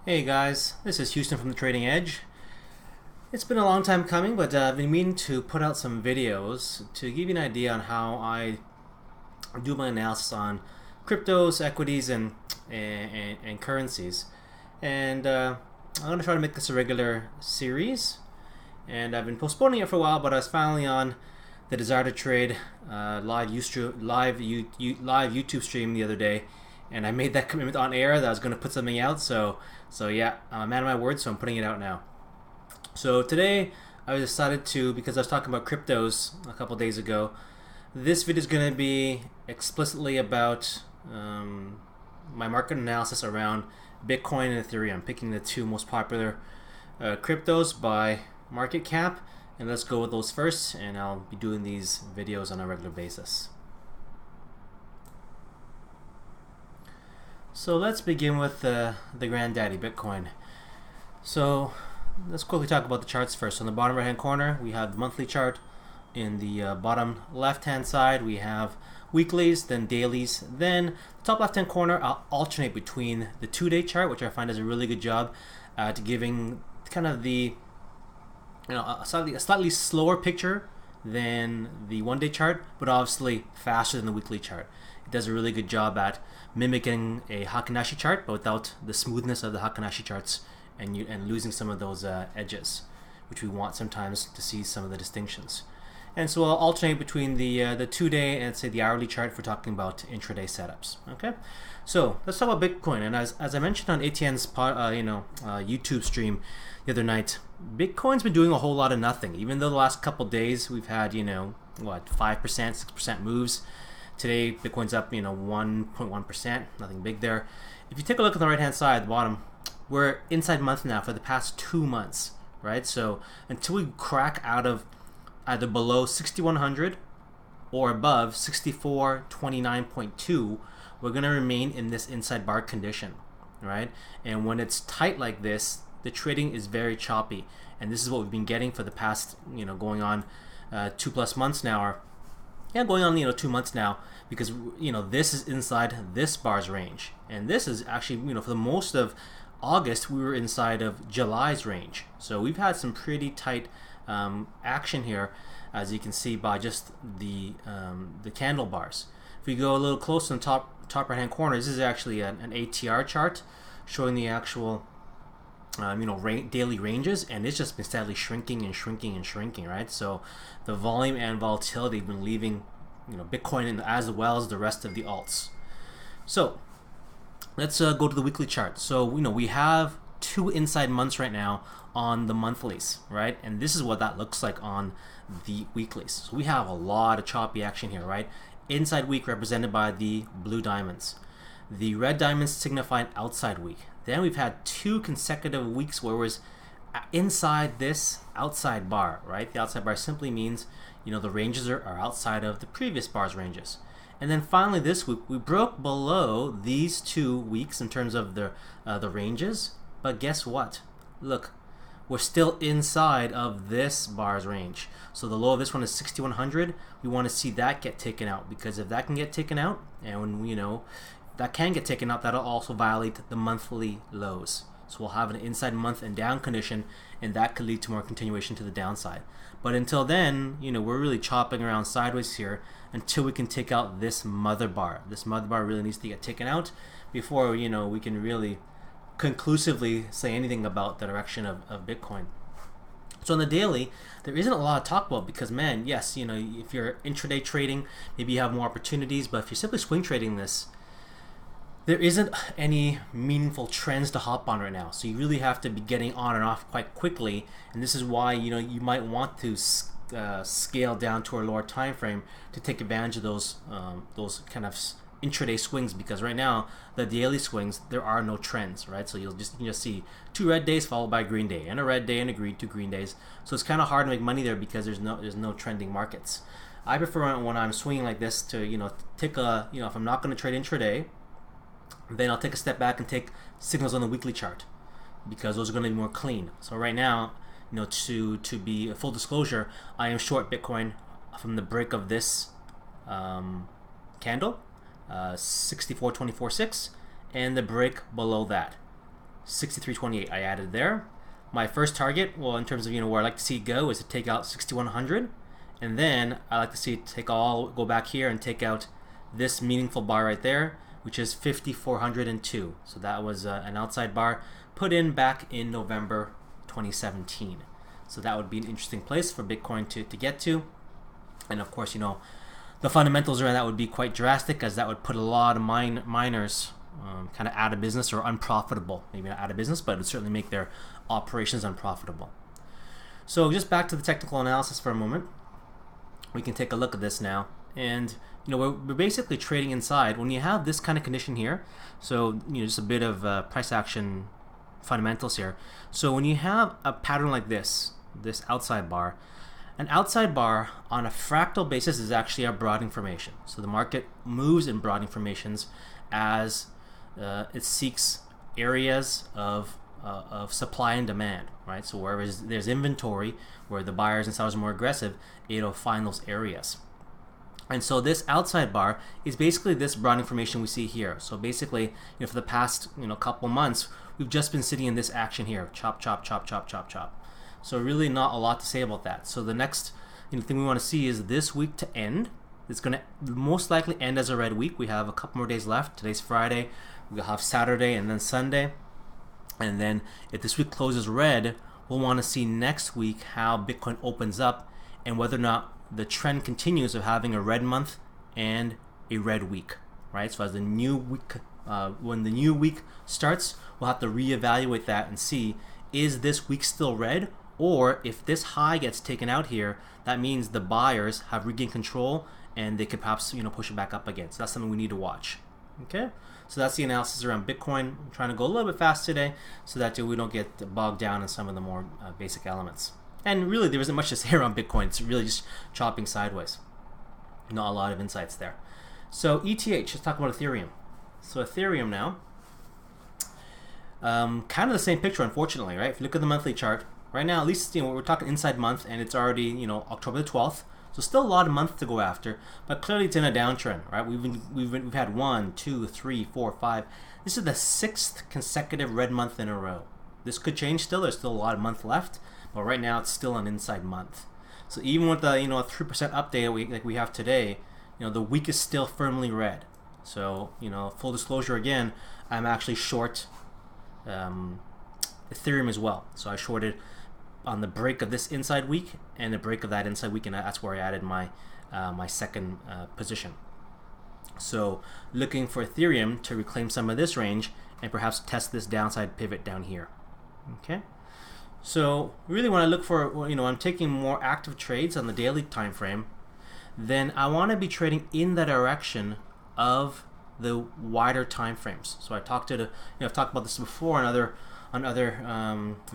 Hey guys, this is Houston from the Trading Edge. It's been a long time coming, but I've been meaning to put out some videos to give you an idea on how I do my analysis on cryptos, equities, and currencies. And I'm going to try to make this a regular series. And I've been postponing it for a while, but I was finally on the Desire to Trade live YouTube stream the other day, and I made that commitment on air that I was going to put something out. So yeah, I'm a man of my word, so I'm putting it out now. So today I decided to, because I was talking about cryptos a couple days ago, this video is going to be explicitly about my market analysis around Bitcoin and Ethereum, picking the two most popular cryptos by market cap. And let's go with those first, and I'll be doing these videos on a regular basis. So let's begin with the granddaddy, Bitcoin. So let's quickly talk about the charts first. On the bottom right hand corner, we have the monthly chart. In the bottom left hand side, we have weeklies, then dailies. Then the top left hand corner, I'll alternate between the 2-day chart, which I find does a really good job at giving kind of the a slightly slower picture than the 1-day chart, but obviously faster than the weekly chart. It does a really good job at mimicking a Heikin-Ashi chart, but without the smoothness of the Heikin-Ashi charts and losing some of those edges, which we want sometimes to see some of the distinctions. And so I'll alternate between the 2-day and say the hourly chart if we're talking about intraday setups. Okay, so let's talk about Bitcoin. And as I mentioned on Etienne's YouTube stream the other night, Bitcoin's been doing a whole lot of nothing. Even though the last couple days we've had 5%, 6% moves. Today Bitcoin's up 1.1%, nothing big there. If you take a look on the right hand side at the bottom, we're inside month now for the past 2 months, right? So until we crack out of either below 6100 or above 6429.2, we're going to remain in this inside bar condition, right? And when it's tight like this, the trading is very choppy, and this is what we've been getting for the past going on 2+ months now, or going on 2 months now, because this is inside this bar's range, and this is actually for the most of August we were inside of July's range. So we've had some pretty tight action here, as you can see by just the candle bars. If we go a little closer in the top right hand corner, this is actually an ATR chart showing the actual daily ranges, and it's just been steadily shrinking and shrinking and shrinking, right? So the volume and volatility have been leaving Bitcoin in, as well as the rest of the alts. So let's go to the weekly chart. So we have 2 inside months right now on the monthlies, right? And this is what that looks like on the weeklies. So we have a lot of choppy action here, right? Inside week represented by the blue diamonds. The red diamonds signify an outside week. Then we've had 2 consecutive weeks where it was inside this outside bar, right? The outside bar simply means the ranges are outside of the previous bar's ranges. And then finally this week we broke below these 2 weeks in terms of the ranges. But guess what? Look, we're still inside of this bar's range. So the low of this one is 6100. We want to see that get taken out, because if that can get taken out, and when that can get taken out, that'll also violate the monthly lows. So we'll have an inside month and down condition, and that could lead to more continuation to the downside. But until then, we're really chopping around sideways here until we can take out this mother bar. This mother bar really needs to get taken out before we can really conclusively say anything about the direction of Bitcoin. So on the daily, there isn't a lot to talk about, because man, yes, if you're intraday trading, maybe you have more opportunities, but if you're simply swing trading this, there isn't any meaningful trends to hop on right now. So you really have to be getting on and off quite quickly, and this is why you might want to scale down to a lower time frame to take advantage of those kind of intraday swings, because right now the daily swings, there are no trends, right? So you just see 2 red days followed by a green day, and a red day and a 2 green days. So it's kind of hard to make money there because there's no trending markets. I prefer when I'm swinging like this to take if I'm not going to trade intraday, then I'll take a step back and take signals on the weekly chart, because those are going to be more clean. So right now, to be a full disclosure, I am short Bitcoin from the break of this candle, 64.24.6, and the break below that. 63.28 I added there. My first target, well, in terms of where I like to see it go, is to take out 6100, and then I like to see it go back here and take out this meaningful bar right there, which is 5402. So that was an outside bar put in back in November 2017. So that would be an interesting place for Bitcoin to get to. And of course, the fundamentals around that would be quite drastic, as that would put a lot of miners kind of out of business or unprofitable. Maybe not out of business, but it would certainly make their operations unprofitable. So just back to the technical analysis for a moment. We can take a look at this now. And we're basically trading inside. When you have this kind of condition here, so just a bit of price action fundamentals here. So when you have a pattern like this outside bar, an outside bar on a fractal basis is actually a broadening formation. So the market moves in broadening formations as it seeks areas of supply and demand, right? So wherever there's inventory, where the buyers and sellers are more aggressive, it'll find those areas. And so this outside bar is basically this broadening formation we see here. So basically, for the past couple months, we've just been sitting in this action here, chop, chop, chop, chop, chop, chop. So really not a lot to say about that. So the next thing we want to see is this week to end. It's going to most likely end as a red week. We have a couple more days left. Today's Friday. We'll have Saturday and then Sunday. And then if this week closes red, we'll want to see next week how Bitcoin opens up and whether or not the trend continues of having a red month and a red week, right? So as the new week, when the new week starts, we'll have to reevaluate that and see, is this week still red? Or if this high gets taken out here, that means the buyers have regained control and they could perhaps push it back up again. So that's something we need to watch. Okay, so that's the analysis around Bitcoin. I'm trying to go a little bit fast today so that we don't get bogged down in some of the more basic elements. And really, there isn't much to say around Bitcoin. It's really just chopping sideways. Not a lot of insights there. So ETH, let's talk about Ethereum. So Ethereum now, kind of the same picture, unfortunately, right? If you look at the monthly chart, right now, at least we're talking inside month, and it's already October the 12th. So still a lot of months to go after, but clearly it's in a downtrend, right? We've had 1, 2, 3, 4, 5. This is the 6th consecutive red month in a row. This could change still. There's still a lot of month left, but right now it's still an inside month. So even with the 3% update like we have today, the week is still firmly red. So full disclosure again, I'm actually short Ethereum as well. So I shorted on the break of this inside week and the break of that inside week, and that's where I added my my second position. So looking for Ethereum to reclaim some of this range and perhaps test this downside pivot down here. Okay, so really when I look for, I'm taking more active trades on the daily time frame, then I want to be trading in the direction of the wider time frames. So I talked I've talked about this before on other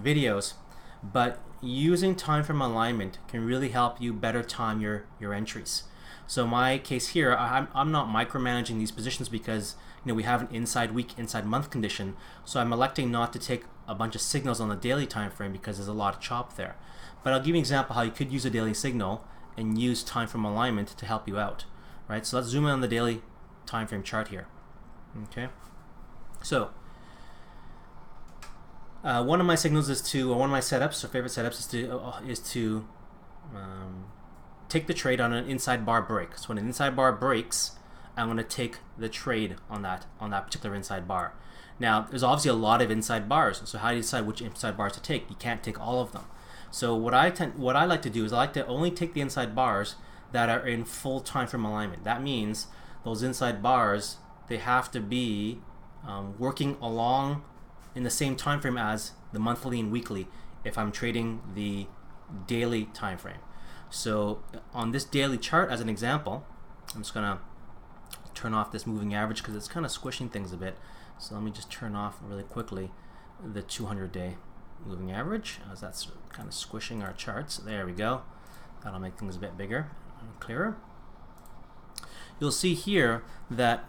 videos, but using time frame alignment can really help you better time your entries. So my case here, I'm not micromanaging these positions because we have an inside week, inside month condition. So I'm electing not to take a bunch of signals on the daily time frame because there's a lot of chop there. But I'll give you an example how you could use a daily signal and use time frame alignment to help you out, right? So let's zoom in on the daily time frame chart here. Okay, so one of my signals is to, or one of my setups, or favorite setups, is to take the trade on an inside bar break. So when an inside bar breaks, I'm going to take the trade on that particular inside bar. Now, there's obviously a lot of inside bars. So how do you decide which inside bars to take? You can't take all of them. So what I like to do is I like to only take the inside bars that are in full time frame alignment. That means those inside bars, they have to be working along in the same time frame as the monthly and weekly if I'm trading the daily time frame. So on this daily chart, as an example, I'm just gonna turn off this moving average because it's kind of squishing things a bit. So let me just turn off really quickly the 200-day moving average, as that's kind of squishing our charts. There we go. That'll make things a bit bigger and clearer. You'll see here that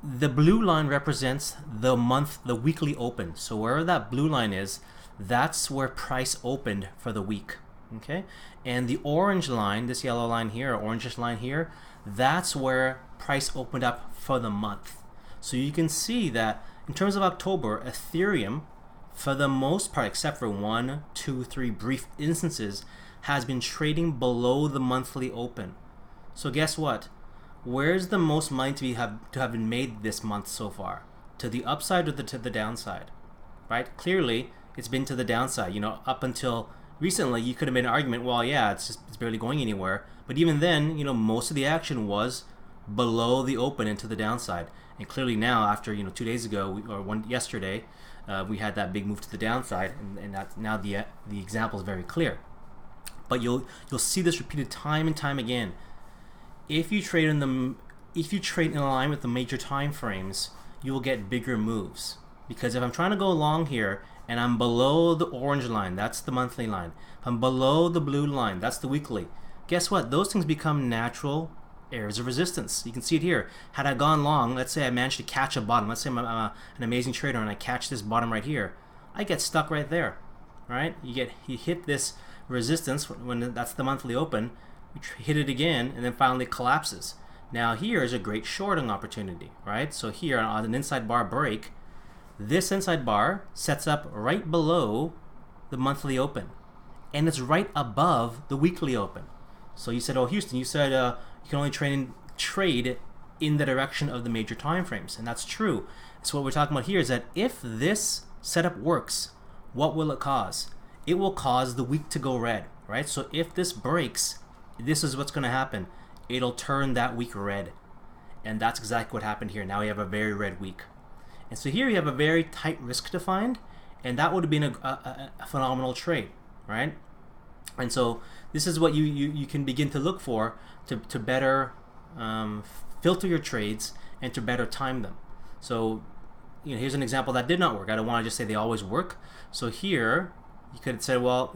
the blue line represents the month, the weekly open. So wherever that blue line is, that's where price opened for the week. Okay, and the orange line, this yellow line here, or orangish line here, that's where price opened up for the month. So you can see that in terms of October, Ethereum, for the most part, except for 1, 2, 3 brief instances, has been trading below the monthly open. So guess what? Where's the most money to have been made this month so far? To the upside or to the downside? Right? Clearly, it's been to the downside. Up until recently, you could have made an argument, well, yeah, it's barely going anywhere. But even then, most of the action was below the open and to the downside. And clearly now, after 2 days ago yesterday, we had that big move to the downside, and that's now the example is very clear. But you'll see this repeated time and time again. If you trade in line with the major time frames, you will get bigger moves. Because if I'm trying to go long here and I'm below the orange line, that's the monthly line. If I'm below the blue line, that's the weekly. Guess what? Those things become natural areas of resistance. You can see it here. Had I gone long, let's say I managed to catch a bottom. Let's say I'm an amazing trader and I catch this bottom right here. I get stuck right there, right? You hit this resistance when that's the monthly open. You hit it again, and then finally collapses. Now here is a great shorting opportunity, right? So here on an inside bar break, this inside bar sets up right below the monthly open, and it's right above the weekly open. So you said, oh, Houston, you said you can only trade in the direction of the major time frames, and that's true. So what we're talking about here is that if this setup works, what will it cause? It will cause the week to go red, right? So if this breaks, this is what's going to happen. It'll turn that week red. And that's exactly what happened here. Now we have a very red week. And so here you have a very tight risk defined, and that would have been a phenomenal trade, right? And so this is what you can begin to look for to better filter your trades and to better time them. So here's an example that did not work. I don't want to just say they always work. So here you could say, well,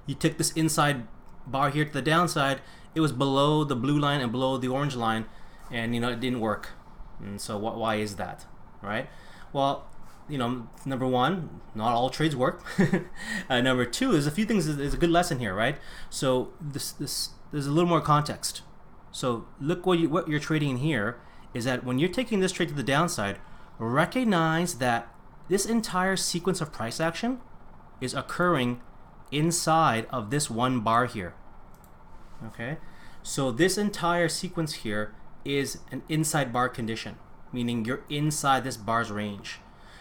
you took this inside bar here to the downside. It was below the blue line and below the orange line, and it didn't work. And so why is that, right? Well, number one, not all trades work. Number two, there's a few things. There's a good lesson here, right? So this there's a little more context. So look what you're trading in here is that when you're taking this trade to the downside, recognize that this entire sequence of price action is occurring inside of this one bar here. Okay, so this entire sequence here is an inside bar condition, meaning you're inside this bar's range.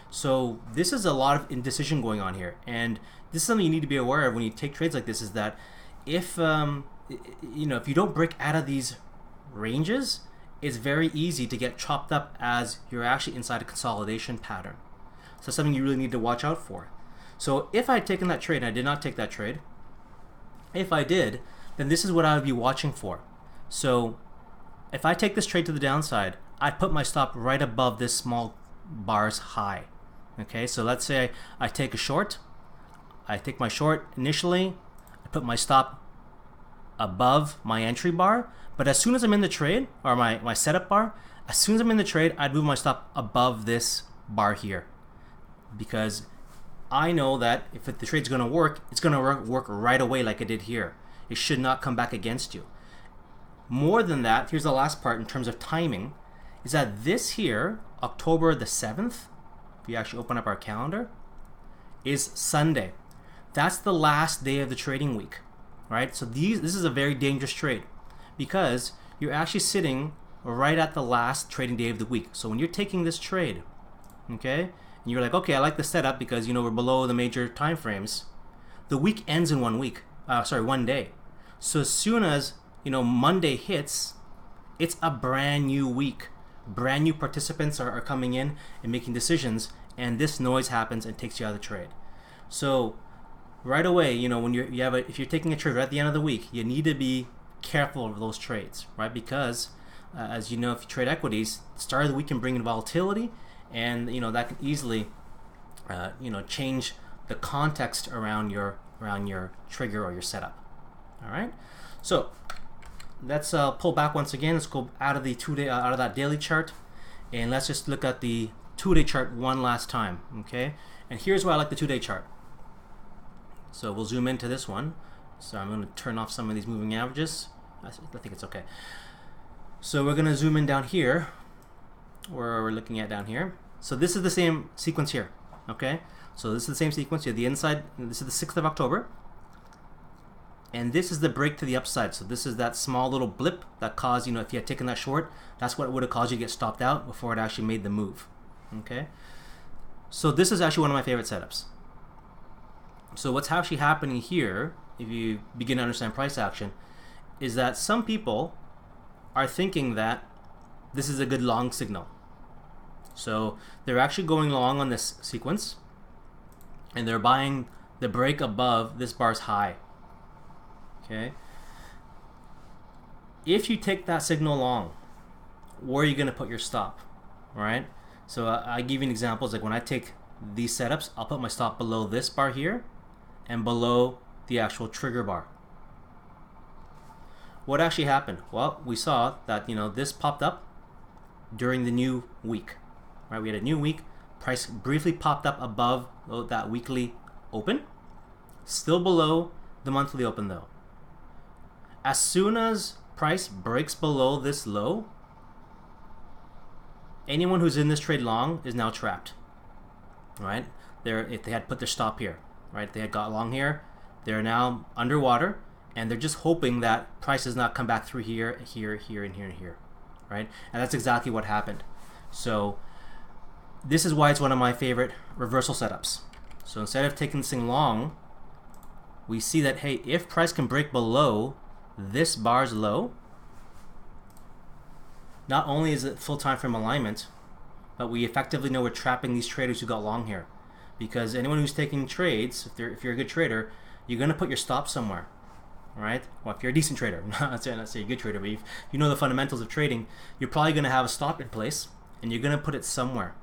So this is a lot of indecision going on here, and this is something you need to be aware of when you take trades like this, is that if if you don't break out of these ranges, it's very easy to get chopped up as you're actually inside a consolidation pattern. So that's something you really need to watch out for. So if I had taken that trade, and I did not take that trade, if I did, then this is what I would be watching for. So if I take this trade to the downside, I'd put my stop right above this small bar's high. Okay, so let's say I take a short. I take my short initially. I put my stop above my entry bar. But as soon as I'm in the trade, or my setup bar, as soon as I'm in the trade, I'd move my stop above this bar here. Because I know that if the trade's going to work, it's going to work right away like it did here. It should not come back against you. More than that, here's the last part in terms of timing, is that this here, October the 7th, if you actually open up our calendar, is Sunday. That's the last day of the trading week, right? So this is a very dangerous trade because you're actually sitting right at the last trading day of the week. So when you're taking this trade, okay, and you're like, okay, I like the setup because we're below the major time frames. The week ends in 1 week. 1 day. So as soon as Monday hits, it's a brand new week. Brand new participants are coming in and making decisions, and this noise happens and takes you out of the trade. So right away, when if you're taking a trade right at the end of the week, you need to be careful of those trades, right? Because as you know, if you trade equities, the start of the week can bring in volatility, and that can easily change the context around your trigger or your setup. All right, so let's pull back once again. Let's go out of the out of that daily chart, and let's just look at the 2-day chart one last time. Okay, and here's why I like the 2-day chart. So we'll zoom into this one. So I'm going to turn off some of these moving averages. I think it's okay. So we're going to zoom in down here, we're looking at down here. So this is the same sequence here, okay? So this is the same sequence. You have the inside, this is the 6th of October. And this is the break to the upside. So this is that small little blip that caused, you know, if you had taken that short, that's what would have caused you to get stopped out before it actually made the move, okay? So this is actually one of my favorite setups. So what's actually happening here, if you begin to understand price action, is that some people are thinking that this is a good long signal. So they're actually going long on this sequence, and they're buying the break above this bar's high. Okay. If you take that signal long, where are you going to put your stop? All right. So I give you an example. Like when I take these setups, I'll put my stop below this bar here and below the actual trigger bar. What actually happened? Well, we saw that, you know, this popped up during the new week. Right? We had a new week. Price briefly popped up above that weekly open. Still below the monthly open though. As soon as price breaks below this low, anyone who's in this trade long is now trapped. Right? If they had put their stop here, right? They had got long here, they're now underwater, and they're just hoping that price does not come back through here, here, here, and here, and here. Right? And that's exactly what happened. So this is why it's one of my favorite reversal setups. So instead of taking this thing long, we see that, hey, if price can break below this bar's low, not only is it full time frame alignment, but we effectively know we're trapping these traders who got long here. Because anyone who's taking trades, if you're a good trader, you're going to put your stop somewhere. Right? Well, if you're a decent trader, not say a good trader, but if you know the fundamentals of trading, you're probably going to have a stop in place, and you're going to put it somewhere.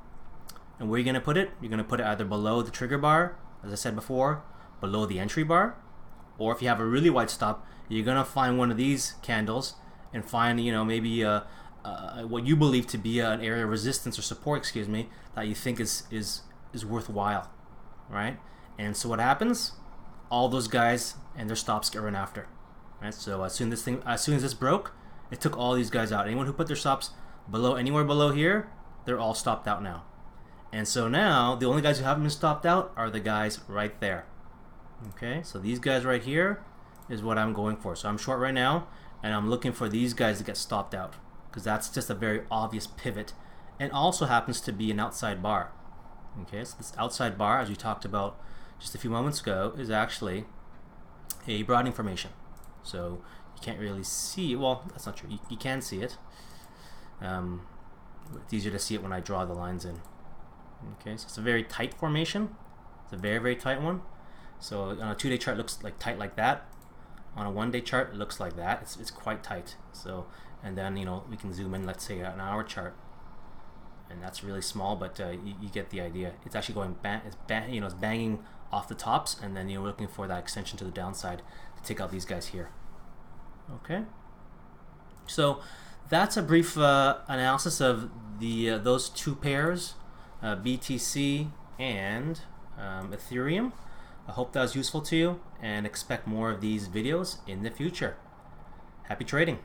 And where are you going to put it? You're going to put it either below the trigger bar, as I said before, below the entry bar, or if you have a really wide stop, you're going to find one of these candles and find, you know, maybe what you believe to be an area of resistance or support, excuse me, that you think is worthwhile, right? And so what happens? All those guys and their stops get run after, right? So as soon as this broke, it took all these guys out. Anyone who put their stops below, anywhere below here, they're all stopped out now. And so now the only guys who haven't been stopped out are the guys right there. Okay, so these guys right here is what I'm going for. So I'm short right now, and I'm looking for these guys to get stopped out, because that's just a very obvious pivot, and also happens to be an outside bar. Okay, so this outside bar, as we talked about just a few moments ago, is actually a broadening formation. So you can't really see, well, that's not true, you can see it. It's easier to see it when I draw the lines in. Okay, so it's a very tight formation. It's a very, very tight one. So on a 2-day chart, it looks like tight like that. On a 1-day chart, it looks like that. It's quite tight. So, and then, you know, we can zoom in, let's say an hour chart, and that's really small, but you get the idea. It's actually going it's banging off the tops, and then you're looking for that extension to the downside to take out these guys here. Okay. So that's a brief analysis of the those two pairs, BTC and Ethereum. I hope that was useful to you, and expect more of these videos in the future. Happy trading!